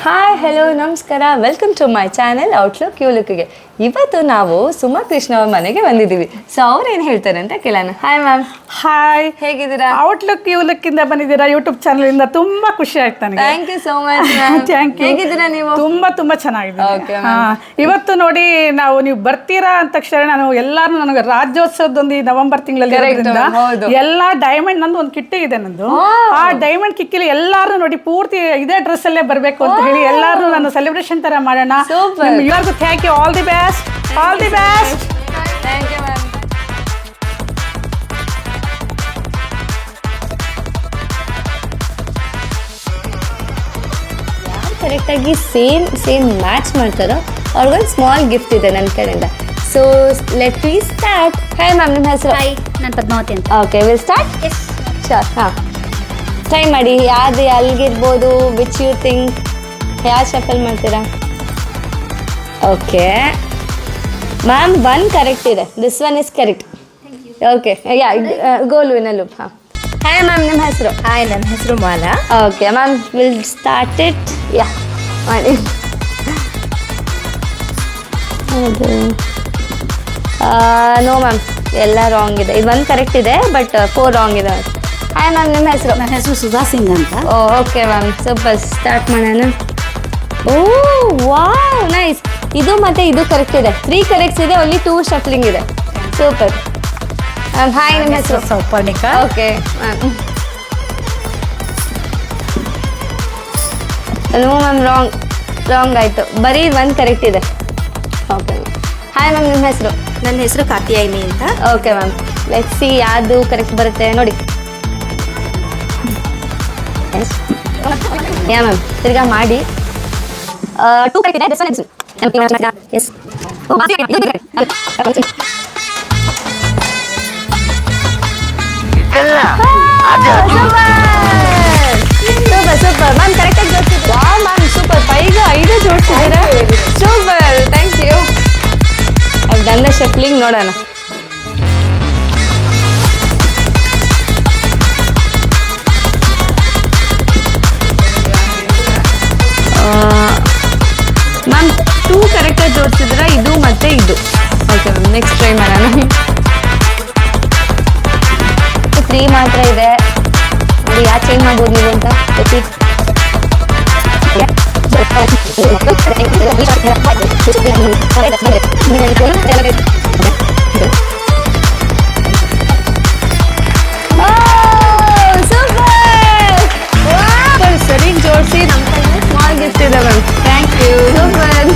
Hi hello ನಮಸ್ಕಾರ, welcome to my channel outlook ಯುಲುಕ್ಗೆ. ಇವತ್ತು ನಾವು ಸುಮಾ ಕೃಷ್ಣ ಅವ್ರ ಮನೆಗೆ ಬಂದಿದ್ದೀವಿ. ಸೊ ಅವ್ರು ಏನು ಹೇಳ್ತಾರೆ ಅಂತ ಕೇಳೋಣ. Hi ma'am. ಹಾಯ್, ಹೇಗಿದ್ದೀರಾ? ಔಟ್ಲುಕ್ ಯುಲುಕ್ಕಿಂದ ಬಂದಿದ್ದೀರಾ ಯೂಟ್ಯೂಬ್ ಚಾನಲಿಂದ. ತುಂಬಾ ಖುಷಿ ಆಯ್ತು ನನಗೆ. Thank you so much. Thank you. ಹೇಗಿದ್ದೀರಾ ನೀವು? ತುಂಬಾ ಚೆನ್ನಾಗಿದೆ. Okay, ಇವತ್ತು ನೋಡಿ, ನೀವು ಬರ್ತೀರಾ ಅಂತ ತಕ್ಷಣ ನಾನು ಎಲ್ಲಾರು ನನಗೆ ರಾಜ್ಯೋತ್ಸವದೊಂದು ನವೆಂಬರ್ ತಿಂಗಳಲ್ಲಿ ಎಲ್ಲಾ ಡೈಮಂಡ್ ನಂದು ಒಂದು ಕಿಟ್ಟಿ ಇದೆ ನಂದು. ಆ ಡೈಮಂಡ್ ಕಿಕ್ಕಿಲಿ ಎಲ್ಲಾರು ನೋಡಿ ಪೂರ್ತಿ ಇದೇ ಡ್ರೆಸ್ ಅಲ್ಲೇ ಬರ್ಬೇಕು ಅಂತ ಹೇಳಿ ಎಲ್ಲಾರು ನಾನು ಸೆಲೆಬ್ರೇಷನ್ ತರ ಮಾಡೋಣ. ಎಲ್ಲರಿಗೂ thank you. All the best. All the best. Thank you ma'am. ಕರೆಕ್ಟಾಗಿ ಸೇಮ್ ಮ್ಯಾಚ್ ಮಾಡ್ತಾರೋ ಅವ್ರಿಗೊಂದು ಸ್ಮಾಲ್ ಗಿಫ್ಟ್ ಇದೆ ನನ್ನ ಕಡೆಯಿಂದ. So let we start. Hi ma'am, ನಿಮ್ಮ ಹೆಸರು? ಹಾಯ್, ನಾನು ಪದ್ಮಾವತಿ ಅಂತ. Okay, will start. Yes sure. ಹಾಂ, ಟ್ರೈ ಮಾಡಿ. ಯಾವುದು ಅಲ್ಲಿಗಿರ್ಬೋದು, ವಿಚ್ ಯು ಥಿಂಕ್, ಯಾರು ಶಫಲ್ ಮಾಡ್ತೀರಾ? ಓಕೆ ಮ್ಯಾಮ್, ಒನ್ ಕರೆಕ್ಟ್ ಇದೆ. This one is correct. Okay, yeah ಗೋಲು ವಿನಲು. ಹಾಂ, ಹಾಯ್ ಮ್ಯಾಮ್, ನಿಮ್ಮ ಹೆಸರು? ಹಾಯ್, ನನ್ನ ಹೆಸರು Mala. Okay ma'am, will start it. Yeah ಮಾಡಿ. ನೋ ಮ್ಯಾಮ್, ಎಲ್ಲ ರಾಂಗ್ ಇದೆ. ಇದು ಒಂದು ಕರೆಕ್ಟ್ ಇದೆ, ಬಟ್ 4 ರಾಂಗ್ ಇದೆ. ಹಾಯ್ ಮ್ಯಾಮ್, ನಿಮ್ಮ ಹೆಸರು? ನನ್ನ ಹೆಸರು ಸುಧಾ ಸಿಂಗ್ ಅಂತ. Okay ma'am, super. ಸ್ಟಾರ್ಟ್ ಮಾಡೋಣ. ಓ ವಾವ್, ನೈಸ್. ಇದು ಮತ್ತೆ ಇದು ಕರೆಕ್ಟ್ ಇದೆ. 3 ಕರೆಕ್ಟ್ಸ್ ಇದೆ, ಓನ್ಲಿ 2 ಶಫ್ಲಿಂಗ್ ಇದೆ. Super ma'am. ಹಾಯ್, ನಿಮ್ಮ ಹೆಸರು? Souparnika. Okay ma'am. No ma'am, wrong ಆಯಿತು. ಬರೀ 1 ಕರೆಕ್ಟ್ ಇದೆ. Okay ma'am. ಹಾಯ್ ಮ್ಯಾಮ್, ನಿಮ್ಮ ಹೆಸರು? ನನ್ನ ಹೆಸರು ಕಾತ್ಯಾಯಿನಿ ಅಂತ. ಓಕೆ ಮ್ಯಾಮ್, ಲೆಟ್ಸ್ ಸಿ ಯಾವುದು ಕರೆಕ್ಟ್ ಬರುತ್ತೆ ನೋಡಿ. ಯಾ ಮ್ಯಾಮ್, ತಿರ್ಗಾ ಮಾಡಿ. 2 ಕರೆಕ್ಟ್ ಇದೆ. This one yes. Super ma'am, ಕರೆಕ್ಟಾಗಿ ಜೋಡಿಸಿದ್ರು. Wow ma'am, super. 5 ಜೋಡಿಸಿದ್ದೀರಾ. Super, thank you. ಅದು ನನ್ನ ಶಫ್ಲಿಂಗ್ ನೋಡೋಣ. ಮ್ಯಾಮ್, 2 ಕರೆಕ್ಟಾಗಿ ಜೋಡಿಸಿದ್ರೆ ಇದು ಮತ್ತೆ ಇದು. ಓಕೆ ಮ್ಯಾಮ್, ನೆಕ್ಸ್ಟ್ ಟ್ರೈ ಮಾಡೋಣ. 3 ಮಾತ್ರ ಇದೆ ನೋಡಿ. ಯಾಕೆ ಚೇಂಜ್ ಮಾಡ್ಬೋದು ನೀವು ಅಂತ ರಿಪೀಟ್. ಸರಿ ಜೋಡಿಸಿ. ನಮ್ಮ ಕಡೆ ಸ್ಮಾಲ್ ಗಿಫ್ಟ್ ಇದೆ ma'am. Thank you. Super.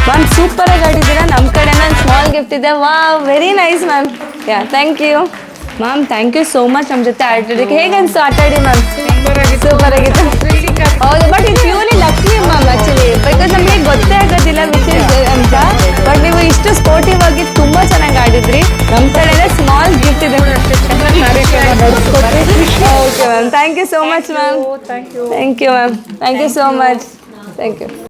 Ma'am, super ಆಗಿ ಆಡಿದ್ದೀರಾ. ನಮ್ಮ ಕಡೆ ನಾನು ಸ್ಮಾಲ್ ಗಿಫ್ಟ್ ಇದೆ. Wow, very nice ma'am. Yeah, thank you ma'am. Thank you so much ನಮ್ಮ ಜೊತೆ ಆಟಾಡೋದಕ್ಕೆ. ಹೇಗೆ ಅನಿಸ್ತು ಆಟಾಡಿ ಮ್ಯಾಮ್? ಸೂಪರ್ ಆಗಿತ್ತು. ಹೌದು, ಬಟ್ ಇದು purely lucky ma'am actually, because ನಮಗೆ ಗೊತ್ತೇ ಆಗೋದಿಲ್ಲ ವಿಚ್ ಇಸ್ ಅಂತ. ಬಟ್ ನೀವು ಇಷ್ಟು ಸ್ಪೋರ್ಟಿವ್ ಆಗಿ ತುಂಬ ಚೆನ್ನಾಗಿ ಆಡಿದ್ರಿ. ನಮ್ಮ ಕಡೆನೇ ಸ್ಮಾಲ್ ಗಿಫ್ಟ್ ಇದೆ. Okay ma'am, thank you so much ma'am. Thank you ma'am. Thank you so much. Thank you.